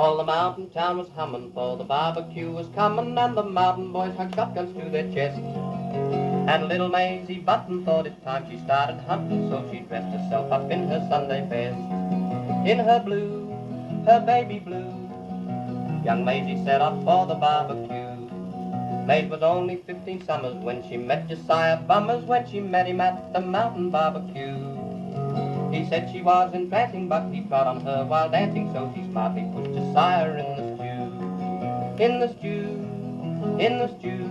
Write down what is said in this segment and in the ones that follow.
All the mountain town was humming, for the barbecue was coming, and the mountain boys had shotguns to their chests. And little Maisie Button thought it time she started hunting, so she dressed herself up in her Sunday best. In her blue, her baby blue, young Maisie set off for the barbecue. Maid was only 15 summers when she met Josiah Bummers, when she met him at the mountain barbecue. He said she was entrancing, but he trod on her while dancing, so she smartly pushed Josiah in the stew. In the stew, in the stew,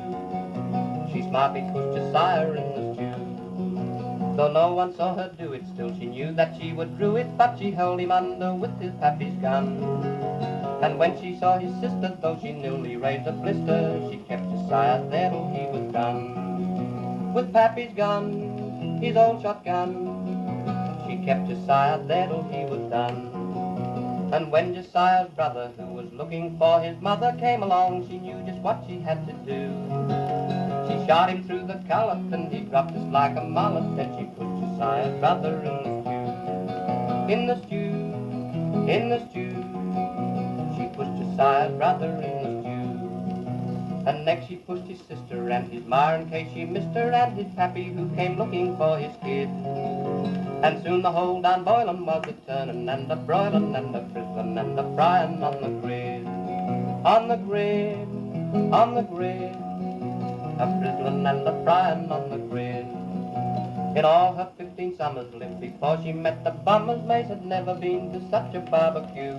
she smartly pushed Josiah in the stew. Though no one saw her do it, still she knew that she would rue it, but she held him under with his pappy's gun. And when she saw his sister, though she newly raised a blister, she kept Josiah there till he was done. With pappy's gun, his old shotgun, she kept Josiah there till he was done. And when Josiah's brother, who was looking for his mother, came along, she knew just what she had to do. She shot him through the collar, and he dropped just like a mallet. Then she put Josiah's brother in the stew. In the stew, in the stew, she pushed Josiah's brother in the stew. And next she pushed his sister and his ma in case she missed her, and his pappy who came looking for his kid. And soon the whole down boiling was a turning and a broiling and a frizzling and a frying on the grid. On the grid, on the grid, a frizzling and a frying on the grid. In all her 15 summers lived before she met the Bummers, Mace had never been to such a barbecue.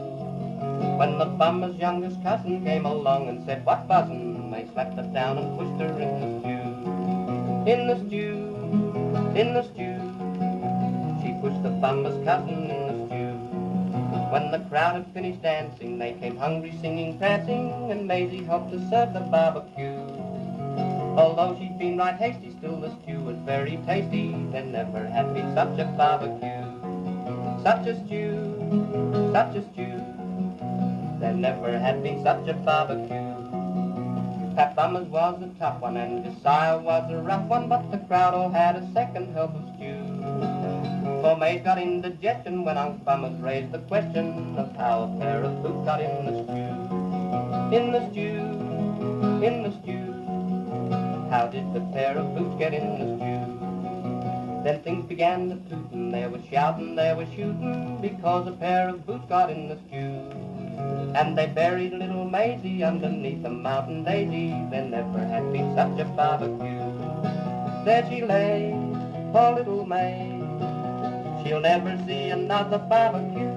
When the Bummer's youngest cousin came along and said, "What buzzin'?" Mace slapped her down and pushed her in the stew. In the stew, in the stew, she pushed the Bummer's cousin in the stew. When the crowd had finished dancing, they came hungry, singing, prancing, and Maisie helped to serve the barbecue. Although she'd been right hasty, still the stew was very tasty. There never had been such a barbecue. Such a stew, such a stew. There never had been such a barbecue. Pat Bummers was a tough one and Josiah was a rough one, but the crowd all had a second help of stew. For Mace got indigestion when Unc Bummers raised the question of how a pair of boots got in the stew. In the stew, in the stew, how did the pair of boots get in the stew? Then things began to tootin', there was shoutin', there was shootin', because a pair of boots got in the stew. And they buried little Maisie underneath the mountain daisy. There never had been such a barbecue. There she lay, poor little May. She'll never see another barbecue.